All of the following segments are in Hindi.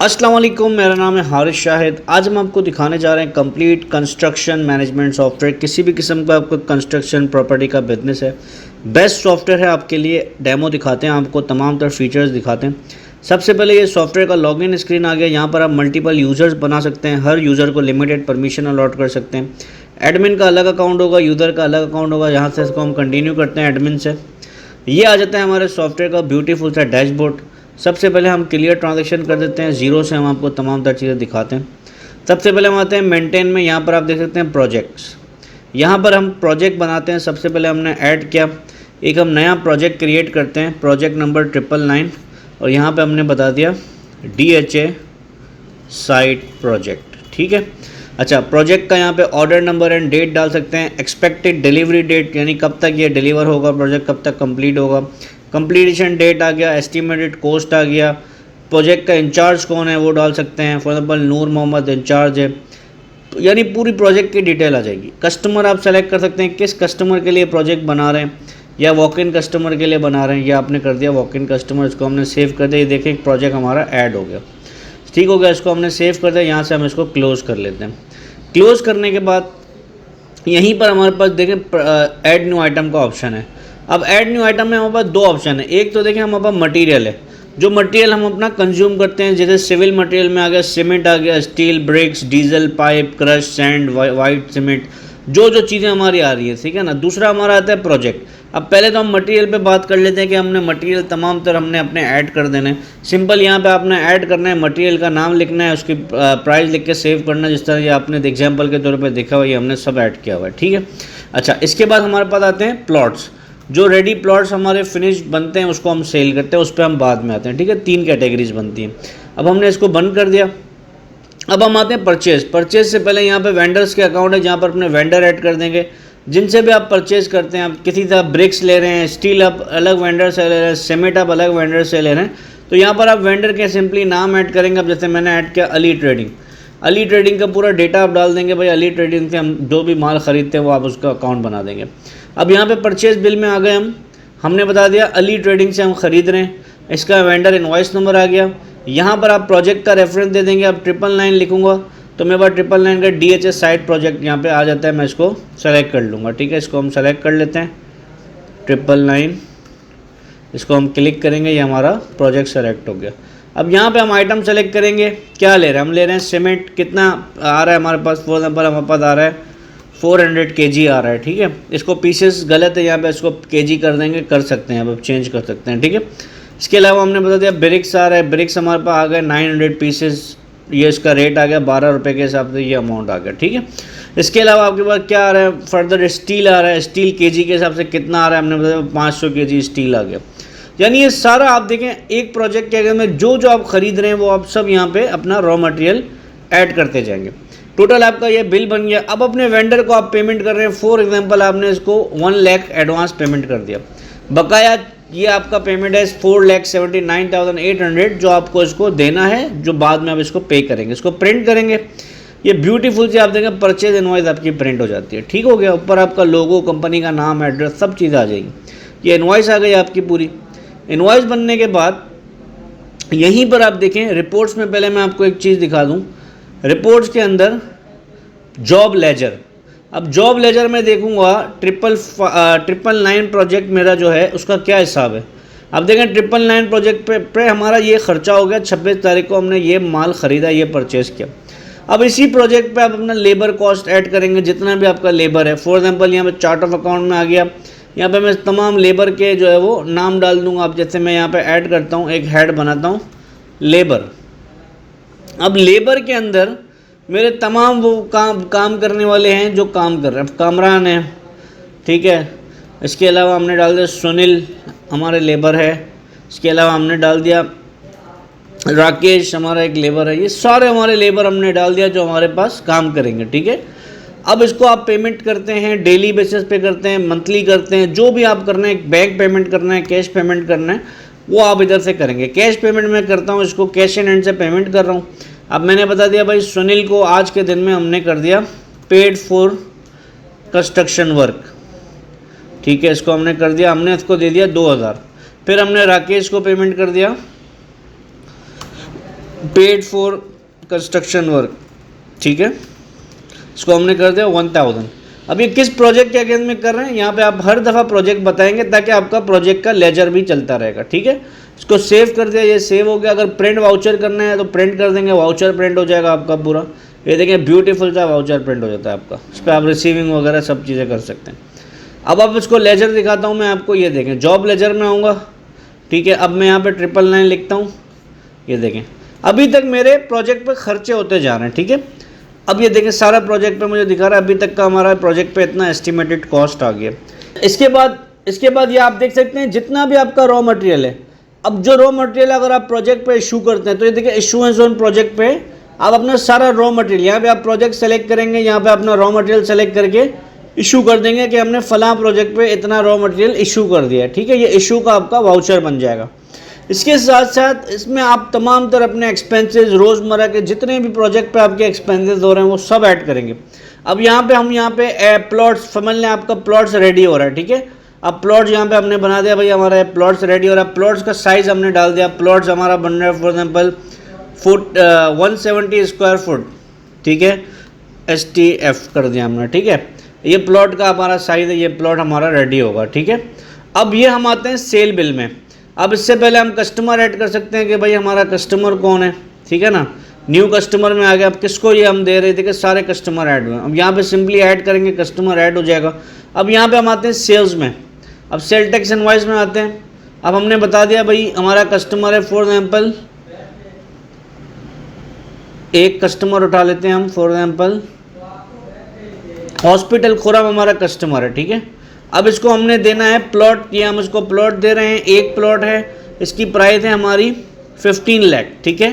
अस्सलाम वालेकुम, मेरा नाम है हारिस शाहिद। आज हम आपको दिखाने जा रहे हैं कंप्लीट कंस्ट्रक्शन मैनेजमेंट सॉफ्टवेयर। किसी भी किस्म का आपको कंस्ट्रक्शन प्रॉपर्टी का बिजनेस है, बेस्ट सॉफ्टवेयर है आपके लिए। डेमो दिखाते हैं आपको, तमाम तरह फीचर्स दिखाते हैं। सबसे पहले ये सॉफ्टवेयर का लॉगिन स्क्रीन आ गया। यहाँ पर आप मल्टीपल यूज़र्स बना सकते हैं, हर यूज़र को लिमिटेड परमिशन अलॉट कर सकते हैं। एडमिन का अलग अकाउंट होगा, यूज़र का अलग अकाउंट होगा। यहाँ से इसको हम कंटिन्यू करते हैं एडमिन से। ये आ जाता है हमारे सॉफ्टवेयर का ब्यूटीफुल सा डैशबोर्ड। सबसे पहले हम क्लियर ट्रांजैक्शन कर देते हैं, ज़ीरो से हम आपको तमाम तरह चीज़ें दिखाते हैं। सबसे पहले हम आते हैं मेंटेन में। यहाँ पर आप देख सकते हैं प्रोजेक्ट्स, यहाँ पर हम प्रोजेक्ट बनाते हैं। सबसे पहले हमने ऐड किया, एक हम नया प्रोजेक्ट क्रिएट करते हैं, प्रोजेक्ट नंबर 999, और यहाँ पर हमने बता दिया DHA साइट प्रोजेक्ट। ठीक है। अच्छा, प्रोजेक्ट का यहाँ पे ऑर्डर नंबर एंड डेट डाल सकते हैं। एक्सपेक्टेड डिलीवरी डेट, यानी कब तक ये डिलीवर होगा, प्रोजेक्ट कब तक कंप्लीट होगा। कंप्लीशन डेट आ गया, एस्टिमेटेड कॉस्ट आ गया। प्रोजेक्ट का इंचार्ज कौन है वो डाल सकते हैं। For example Noor Mohammad in charge है, यानी पूरी प्रोजेक्ट की डिटेल आ जाएगी। कस्टमर आप सेलेक्ट कर सकते हैं, किस कस्टमर के लिए प्रोजेक्ट बना रहे हैं, या वॉक इन कस्टमर के लिए बना रहे हैं। या आपने कर दिया वॉक इन कस्टमर, इसको हमने सेव कर दिया। ये देखिए एक प्रोजेक्ट हमारा ऐड हो गया। ठीक हो गया, इसको हमने सेव कर दिया। यहाँ से हम इसको क्लोज़ कर लेते हैं। क्लोज़ करने के बाद यहीं पर हमारे पास देखें ऐड न्यू आइटम का ऑप्शन है। अब ऐड न्यू आइटम में हमारे पास दो ऑप्शन है। एक तो देखें हमारे पास मटेरियल है, जो मटेरियल हम अपना कंज्यूम करते हैं। जैसे सिविल मटेरियल में आ गया सीमेंट, आ गया steel, bricks, diesel, pipe, crush, sand, white cement, जो चीज़ें हमारी आ रही है। ठीक है ना। दूसरा हमारा आता है प्रोजेक्ट। अब पहले तो हम मटेरियल पे बात कर लेते हैं कि हमने मटेरियल तमाम तरह हमने अपने ऐड कर देने। सिंपल यहाँ पे आपने ऐड करना है, मटेरियल का नाम लिखना है, उसकी प्राइस लिख के सेव करना है। जिस तरह ये आपने एग्जांपल के तौर पे देखा हुआ, ये हमने सब ऐड किया हुआ है। ठीक है। अच्छा, इसके बाद हमारे पास आते हैं प्लॉट्स। जो रेडी प्लॉट्स हमारे फिनिश बनते हैं उसको हम सेल करते हैं, उस पर हम बाद में आते हैं। ठीक है। 3 कैटेगरीज बनती हैं। अब हमने इसको बंद कर दिया। अब हम आते हैं परचेज। परचेज से पहले यहाँ पे वेंडर्स के अकाउंट है, जहाँ पर अपने वेंडर ऐड कर देंगे। जिनसे भी आप परचेज करते हैं, आप किसी तरह ब्रिक्स ले रहे हैं, स्टील आप अलग वेंडर से ले रहे हैं, सीमेंट आप अलग वेंडर से ले रहे हैं, तो यहाँ पर आप वेंडर के सिंपली नाम ऐड करेंगे। अब जैसे मैंने ऐड किया अली ट्रेडिंग, अली ट्रेडिंग का पूरा डेटा आप डाल देंगे। भाई अली ट्रेडिंग से हम जो भी माल ख़रीदते हैं वो आप उसका अकाउंट बना देंगे। अब यहाँ पे परचेज बिल में आ गए हमने बता दिया अली ट्रेडिंग से हम ख़रीद रहे हैं। इसका वेंडर इनवॉइस नंबर आ गया। यहाँ पर आप प्रोजेक्ट का रेफरेंस दे देंगे। अब 999 लिखूँगा तो मेरे पास 999 का DHA साइट प्रोजेक्ट यहाँ पे आ जाता है। मैं इसको सेलेक्ट कर लूँगा। ठीक है। इसको हम सेलेक्ट कर लेते हैं 999, इसको हम क्लिक करेंगे, ये हमारा प्रोजेक्ट सेलेक्ट हो गया। अब यहाँ पे हम आइटम सेलेक्ट करेंगे, क्या ले रहे हैं। हम ले रहे हैं सीमेंट, कितना आ रहा है हमारे पास। फॉर एग्जाम्पल हमारे पास आ रहा है 400 kg आ रहा है। ठीक है। इसको पीसेस गलत है, यहाँ पे इसको kg कर देंगे, कर सकते हैं, अब चेंज कर सकते हैं। ठीक है। इसके अलावा हमने बता दिया ब्रिक्स आ रहा है, ब्रिक्स हमारे पास आ गए 900 पीसेस। ये इसका रेट आ गया 12 रुपये के हिसाब से, ये अमाउंट आ गया। ठीक है। इसके अलावा आपके पास क्या आ रहा है, फर्दर स्टील आ रहा है। स्टील kg के हिसाब से कितना आ रहा है, हमने बताया 500 kg स्टील आ गया। यानी ये सारा आप देखें एक प्रोजेक्ट के अंदर में जो आप ख़रीद रहे हैं वो आप सब यहाँ पे अपना रॉ मटेरियल ऐड करते जाएंगे। टोटल आपका ये बिल बन गया। अब अपने वेंडर को आप पेमेंट कर रहे हैं। फॉर एग्जांपल आपने इसको 1 लाख एडवांस पेमेंट कर दिया। बकाया ये आपका पेमेंट है 4,79,800, जो आपको इसको देना है, जो बाद में आप इसको पे करेंगे। इसको प्रिंट करेंगे, ये ब्यूटीफुल से आप देखें परचेज इनवॉइस आपकी प्रिंट हो जाती है। ठीक हो गया। ऊपर आपका लोगो, कंपनी का नाम, एड्रेस, सब चीज़ आ जाएगी। ये इनवॉइस आ गई आपकी पूरी। इनवॉइस बनने के बाद यहीं पर आप देखें रिपोर्ट्स में, पहले मैं आपको एक चीज़ दिखा दूं। रिपोर्ट्स के अंदर जॉब लेजर, अब जॉब लेजर में देखूंगा 999 प्रोजेक्ट मेरा जो है उसका क्या हिसाब है। अब देखें 999 प्रोजेक्ट पे हमारा ये खर्चा हो गया। 26 तारीख को हमने ये माल ख़रीदा, ये परचेज़ किया। अब इसी प्रोजेक्ट पे आप अपना लेबर कॉस्ट ऐड करेंगे, जितना भी आपका लेबर है। फॉर एग्जांपल यहाँ पे चार्ट ऑफ अकाउंट में आ गया, यहाँ पे मैं तमाम लेबर के जो है वो नाम डाल दूंगा। अब जैसे मैं यहाँ पे ऐड करता हूँ, एक हेड बनाता हूँ लेबर। अब लेबर के अंदर मेरे तमाम वो काम करने वाले हैं जो काम कर रहे हैं। कामरान है, ठीक है। इसके अलावा हमने डाल दिया सुनील, हमारे लेबर है। इसके अलावा हमने डाल दिया राकेश, हमारा एक लेबर है। ये सारे हमारे लेबर हमने डाल दिया जो हमारे पास काम करेंगे। ठीक है। अब इसको आप पेमेंट करते हैं, डेली बेसिस पे करते हैं, मंथली करते हैं, जो भी आप करना है, बैंक पेमेंट करना है, कैश पेमेंट करना है, वो आप इधर से करेंगे। कैश पेमेंट मैं करता हूँ, इसको कैश इन हैंड से पेमेंट कर रहा हूँ। अब मैंने बता दिया भाई सुनील को आज के दिन में हमने कर दिया पेड फॉर कंस्ट्रक्शन वर्क। ठीक है। इसको हमने कर दिया, हमने इसको दे दिया 2000। फिर हमने राकेश को पेमेंट कर दिया पेड फॉर कंस्ट्रक्शन वर्क, ठीक है, इसको हमने कर दिया 1000। अब ये किस प्रोजेक्ट के अगेंस्ट में कर रहे हैं, यहाँ पे आप हर दफ़ा प्रोजेक्ट बताएंगे ताकि आपका प्रोजेक्ट का लेजर भी चलता रहेगा, ठीक है। इसको सेव कर दिया, ये सेव हो गया। अगर प्रिंट वाउचर करना है तो प्रिंट कर देंगे, वाउचर प्रिंट हो जाएगा आपका पूरा। ये देखें ब्यूटीफुल सा वाउचर प्रिंट हो जाता है आपका, इस पर आप रिसीविंग वगैरह सब चीज़ें कर सकते हैं। अब आप इसको लेजर दिखाता हूँ मैं आपको, ये देखें जॉब लेजर में आऊँगा, ठीक है। अब मैं यहाँ पे 999 लिखता हूँ, ये देखें अभी तक मेरे प्रोजेक्ट पे खर्चे होते जा रहे हैं, ठीक है। अब ये देखें सारा प्रोजेक्ट पे मुझे दिखा रहा है अभी तक का हमारा प्रोजेक्ट पे इतना एस्टिमेटेड कॉस्ट आ गया। इसके बाद ये आप देख सकते हैं जितना भी आपका रॉ मटेरियल है। अब जो रॉ मटेरियल अगर आप प्रोजेक्ट पे इशू करते हैं तो ये देखिए इशूएंस ऑन प्रोजेक्ट पे आप अपना सारा रॉ मटेरियल, यहाँ पे आप प्रोजेक्ट सेलेक्ट करेंगे, यहाँ पे अपना रॉ मटेरियल सेलेक्ट करके इशू कर देंगे कि हमने फलां प्रोजेक्ट पे इतना रॉ मटेरियल इशू कर दिया है, ठीक है। ये इशू का आपका वाउचर बन जाएगा। इसके साथ साथ इसमें आप तमाम तरह अपने एक्सपेंसेस, रोज़मर्रा के जितने भी प्रोजेक्ट पे आपके एक्सपेंसेस हो रहे हैं वो सब ऐड करेंगे। अब हम यहाँ पे प्लॉट्स समझ लें, आपका प्लॉट्स रेडी हो रहा है, ठीक है। अब प्लॉट्स यहाँ पे हमने बना दिया, भाई हमारा प्लॉट्स रेडी हो रहा है। प्लॉट्स का साइज़ हमने डाल दिया, प्लॉट्स हमारा बन रहा है फॉर एग्जाम्पल 170 स्क्वायर फुट, ठीक है, STF कर दिया हमने, ठीक है। ये प्लॉट का हमारा साइज़ है, ये प्लॉट हमारा रेडी होगा, ठीक है। अब ये हम आते हैं सेल बिल में। अब इससे पहले हम कस्टमर ऐड कर सकते हैं कि भाई हमारा कस्टमर कौन है, ठीक है ना। न्यू कस्टमर में आ गया, अब किसको ये हम दे रहे थे कि सारे कस्टमर ऐड हुए। अब यहाँ पे सिंपली ऐड करेंगे, कस्टमर ऐड हो जाएगा। अब यहाँ पे हम आते हैं सेल्स में। अब सेल टैक्स इनवॉइस में आते हैं। अब हमने बता दिया भाई हमारा कस्टमर है, फॉर एग्जाम्पल एक कस्टमर उठा लेते हैं हम, फॉर एग्जाम्पल हॉस्पिटल खुरम हमारा कस्टमर है, ठीक है। अब इसको हमने देना है प्लॉट, ये हम इसको प्लॉट दे रहे हैं, एक प्लॉट है, इसकी प्राइस है हमारी 15 लाख, ठीक है।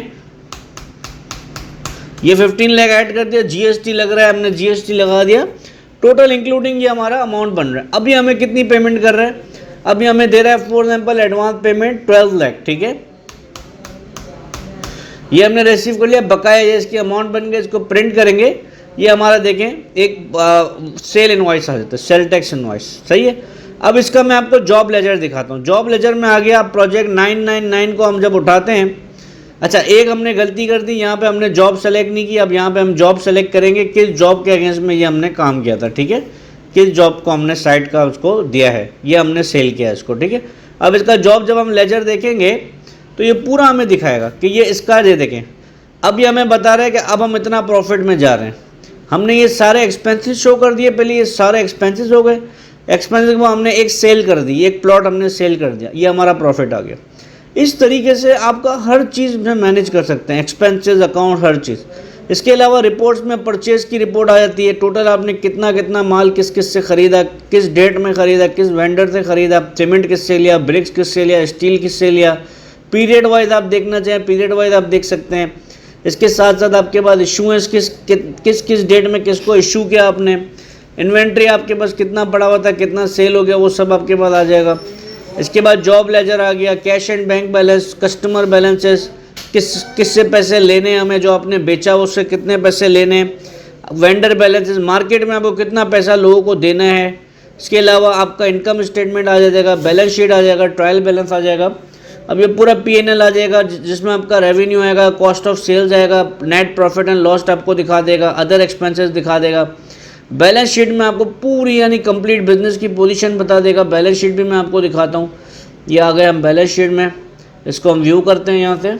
ये 15 लाख ऐड कर दिया, GST लग रहा है, हमने GST लगा दिया, टोटल इंक्लूडिंग ये हमारा अमाउंट बन रहा है। अभी हमें कितनी पेमेंट कर रहा है, अभी हमें दे रहा है for example advance payment 12 lakh, ठीक है। ये हमने रिसीव कर लिया, बकाया ये इसकी अमाउंट बन गया, इसको प्रिंट करेंगे, ये हमारा देखें एक सेल इनवॉइस आ जाता है, सेल टैक्स इनवॉइस, सही है। अब इसका मैं आपको जॉब लेजर दिखाता हूँ। जॉब लेजर में आ गया, प्रोजेक्ट 999 को हम जब उठाते हैं, अच्छा एक हमने गलती कर दी, यहाँ पे हमने जॉब सेलेक्ट नहीं की। अब यहाँ पे हम जॉब सेलेक्ट करेंगे किस जॉब के अगेंस्ट में ये हमने काम किया था, ठीक है, किस जॉब को हमने साइट का उसको दिया है, ये हमने सेल किया है इसको, ठीक है। अब इसका जॉब जब हम लेजर देखेंगे तो ये पूरा हमें दिखाएगा कि ये इसका, ये देखें अब ये हमें बता रहा है कि अब हम इतना प्रॉफिट में जा रहे हैं। हमने ये सारे एक्सपेंसेस शो कर दिए, पहले ये सारे एक्सपेंसेस हो गए, एक्सपेंसेस को हमने एक सेल कर दी, एक प्लॉट हमने सेल कर दिया, ये हमारा प्रॉफिट आ गया। इस तरीके से आपका हर चीज़ में मैनेज कर सकते हैं, एक्सपेंसेस, अकाउंट, हर चीज़। इसके अलावा रिपोर्ट्स में परचेज़ की रिपोर्ट आ जाती है, टोटल आपने कितना कितना माल किस किस से ख़रीदा, किस डेट में ख़रीदा, किस वेंडर से ख़रीदा, सीमेंट किससे लिया, ब्रिक्स किससे लिया, स्टील किससे लिया, पीरियड वाइज आप देखना चाहें पीरियड वाइज आप देख सकते हैं। इसके साथ साथ आपके पास इशूएंस किस डेट में किसको इशू किया आपने, इन्वेंट्री आपके पास कितना पड़ा हुआ था, कितना सेल हो गया, वो सब आपके पास आ जाएगा। इसके बाद जॉब लेजर आ गया, cash and bank balance, customer balances, किससे पैसे लेने हैं हमें, जो आपने बेचा उससे कितने पैसे लेने हैं, वेंडर बैलेंसेस, मार्केट में आपको कितना पैसा लोगों को देना है। इसके अलावा आपका इनकम स्टेटमेंट आ जाएगा, बैलेंस शीट आ जाएगा, ट्रायल बैलेंस आ जाएगा। अब ये पूरा P&L आ जाएगा जिसमें आपका रेवेन्यू आएगा, कॉस्ट ऑफ सेल्स आएगा, नेट प्रॉफिट एंड लॉस आपको दिखा देगा, अदर एक्सपेंसेस दिखा देगा। बैलेंस शीट में आपको पूरी यानी कंप्लीट बिजनेस की पोजीशन बता देगा। बैलेंस शीट भी मैं आपको दिखाता हूँ, ये आ गए हम बैलेंस शीट में, इसको हम व्यू करते हैं यहाँ से।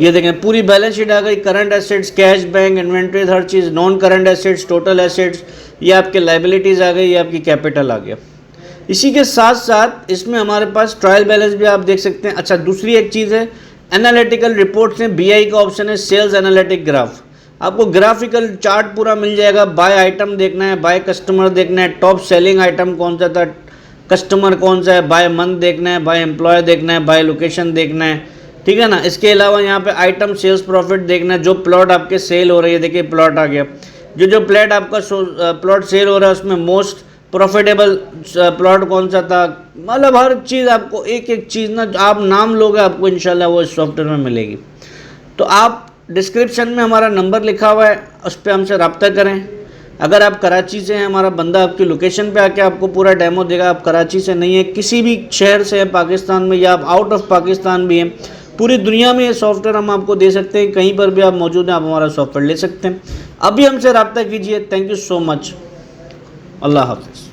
ये देखें पूरी बैलेंस शीट आ गई, current assets, cash, bank, inventories, हर चीज़, non current assets, total assets, ये आपके लाइबिलिटीज़ आ गई, ये आपकी कैपिटल आ गया। इसी के साथ साथ इसमें हमारे पास ट्रायल बैलेंस भी आप देख सकते हैं। अच्छा दूसरी एक चीज़ है एनालिटिकल रिपोर्ट्स में BI का ऑप्शन है, सेल्स एनालिटिक ग्राफ, आपको ग्राफिकल चार्ट पूरा मिल जाएगा। बाय आइटम देखना है, बाय कस्टमर देखना है, टॉप सेलिंग आइटम कौन सा था, कस्टमर कौन सा है, बाय मंथ देखना है, बाय एम्प्लॉय देखना है, बाय लोकेशन देखना है, ठीक है ना। इसके अलावा यहाँ पे आइटम सेल्स प्रॉफिट देखना है, जो प्लॉट आपके सेल हो रही है, देखिए प्लॉट आ गया, जो प्लॉट आपका प्लॉट सेल हो रहा है उसमें मोस्ट प्रॉफिटेबल प्लॉट कौन सा था, मतलब हर चीज़ आपको एक एक चीज़ ना आप नाम लोगे आपको इंशाल्लाह वो इस सॉफ्टवेयर में मिलेगी। तो आप डिस्क्रिप्शन में हमारा नंबर लिखा हुआ है, उस पर हमसे रब्ता करें। अगर आप कराची से हैं, हमारा बंदा आपकी लोकेशन पे आके आपको पूरा डेमो देगा। आप कराची से नहीं है, किसी भी शहर से हैं पाकिस्तान में, या आप आउट ऑफ पाकिस्तान भी हैं, पूरी दुनिया में ये सॉफ्टवेयर हम आपको दे सकते हैं, कहीं पर भी आप मौजूद हैं आप हमारा सॉफ्टवेयर ले सकते हैं। अभी हमसे रब्ता कीजिए। Thank you so much. अल्लाह हाफ़िज़।